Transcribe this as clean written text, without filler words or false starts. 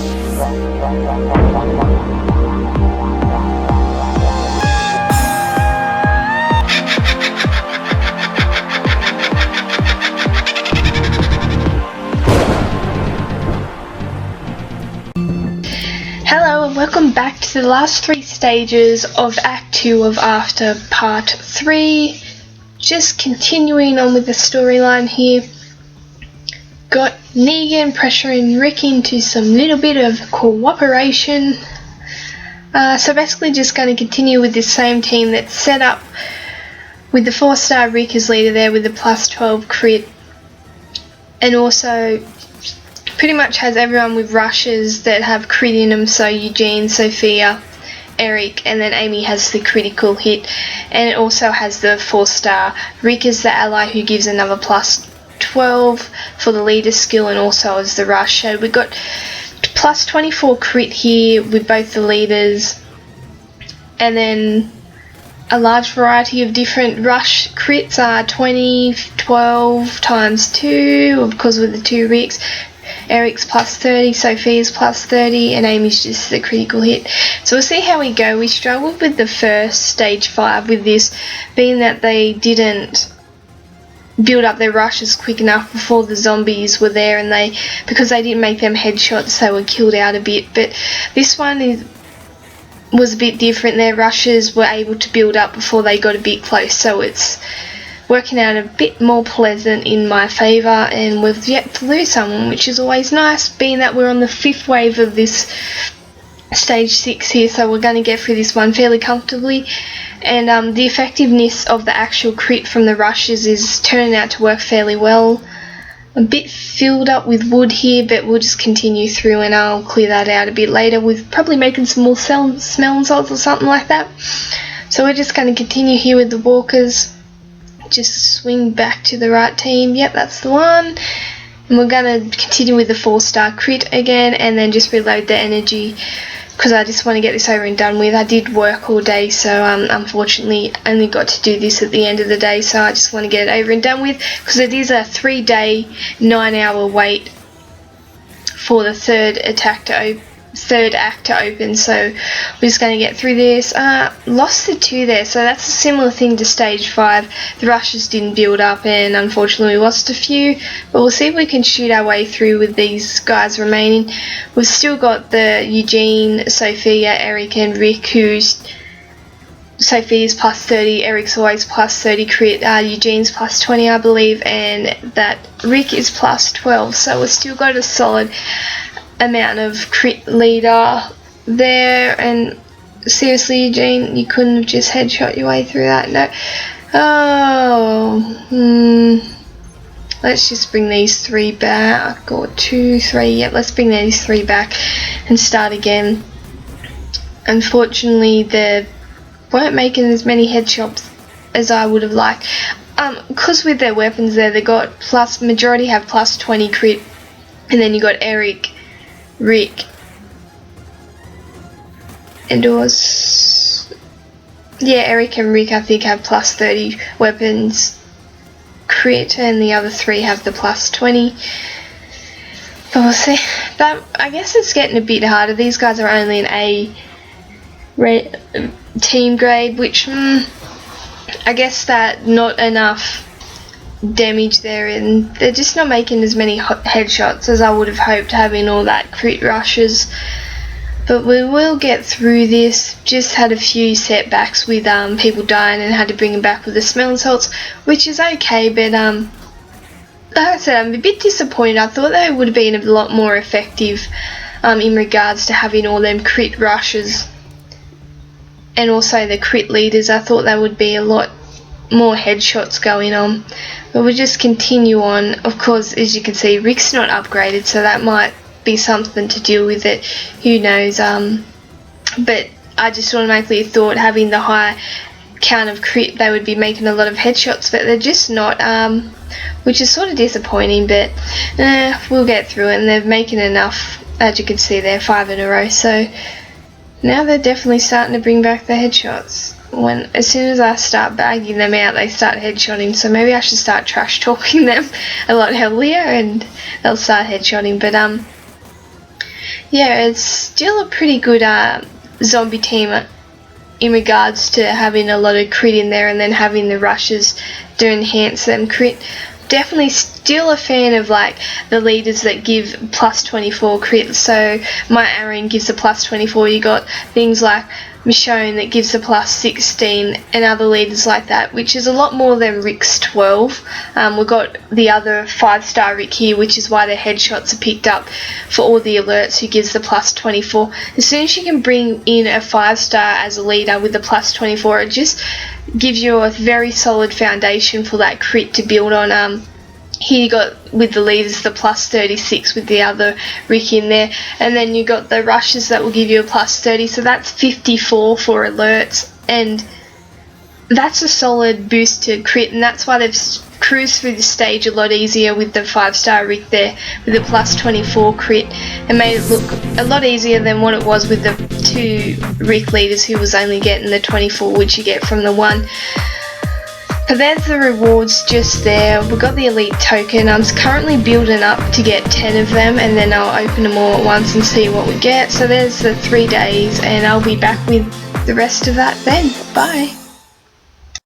Hello and welcome back to the last 3 stages of Act 2 of After Part 3. Just continuing on with the storyline here. Got Negan pressuring Rick into some little bit of cooperation. So basically just going to continue with this same team that's set up with the 4-star Rick as leader there with the plus 12 crit. And also pretty much has everyone with rushes that have crit in them, so Eugene, Sophia, Eric, and then Amy has the critical hit. And it also has the 4-star Rick as the ally who gives another plus 12 for the leader skill and also as the rush. So we've got plus 24 crit here with both the leaders, and then a large variety of different rush crits are 20, 12 times 2, of course with the 2 Ricks. Eric's plus 30, Sophia's plus 30, and Amy's just the critical hit. So we'll see how we go. We struggled with the first stage 5 with this, being that they didn't build up their rushes quick enough before the zombies were there, and because they didn't make them headshots, they were killed out a bit. But this one was a bit different. Their rushes were able to build up before they got a bit close, so it's working out a bit more pleasant in my favour, and we've yet to lose someone, which is always nice, being that we're on the 5th wave of this stage 6 here, so we're going to get through this one fairly comfortably. And the effectiveness of the actual crit from the rushes is turning out to work fairly well. A bit filled up with wood here, but we'll just continue through and I'll clear that out a bit later with probably making some more smelling salts or something like that. So we're just going to continue here with the walkers. Just swing back to the right team. Yep, that's the one. And we're going to continue with the 4-star crit again, and then just reload the energy because I just want to get this over and done with. I did work all day, so unfortunately only got to do this at the end of the day, so I just want to get it over and done with because it is a 3-day 9-hour wait for the third act to open, so we're just going to get through this. Lost the 2 there, so that's a similar thing to stage 5. The rushes didn't build up and unfortunately we lost a few, but we'll see if we can shoot our way through with these guys remaining. We've still got the Eugene, Sophia, Eric and Rick, who's Sophia's plus 30, Eric's always plus 30 crit, Eugene's plus 20 I believe, and that Rick is plus 12, so we've still got a solid amount of crit leader there. And seriously, Eugene, you couldn't have just headshot your way through that? No. Let's just bring these 3 back, or 2, 3, yep, let's bring these 3 back and start again. Unfortunately, they weren't making as many headshots as I would have liked. Because with their weapons there, they got majority have plus 20 crit, and then you got Eric, Rick, and Eric and Rick I think have plus 30 weapons crit, and the other 3 have the plus 20. But we'll see. But I guess it's getting a bit harder. These guys are only an A team grade, which I guess that not enough damage there, and they're just not making as many headshots as I would have hoped, having all that crit rushes. But we will get through this. Just had a few setbacks with people dying and had to bring them back with the smelling salts, which is okay, but like I said, I'm a bit disappointed. I thought they would have been a lot more effective in regards to having all them crit rushes and also the crit leaders. I thought there would be a lot more headshots going on, but we'll just continue on. Of course, as you can see, Rick's not upgraded, so that might be something to deal with it, who knows. But I just automatically thought having the high count of crit they would be making a lot of headshots, but they're just not, which is sort of disappointing, but we'll get through it. And they're making enough, as you can see there, 5 in a row, so now they're definitely starting to bring back the headshots. As soon as I start bagging them out, they start headshotting, so maybe I should start trash talking them a lot heavier and they'll start headshotting. But Yeah, it's still a pretty good zombie team in regards to having a lot of crit in there and then having the rushes to enhance them crit. Definitely still a fan of like the leaders that give plus 24 crit. So my Aaron gives a plus 24. You got things like Michonne that gives a plus 16 and other leaders like that, which is a lot more than Rick's 12. We've got the other 5-star Rick here, which is why the headshots are picked up for all the alerts, who gives the plus 24. As soon as you can bring in a 5-star as a leader with the plus 24, it just gives you a very solid foundation for that crit to build on. Here you got with the leaders the plus 36 with the other Rick in there, and then you got the rushes that will give you a plus 30, so that's 54 for alerts, and that's a solid boost to crit, and that's why they've cruised through the stage a lot easier with the 5-star Rick there with the plus 24 crit, and made it look a lot easier than what it was with the 2 Rick leaders who was only getting the 24, which you get from the 1. But there's the rewards just there. We've got the elite token. I'm currently building up to get 10 of them, and then I'll open them all at once and see what we get. So there's the 3 days, and I'll be back with the rest of that then. Bye.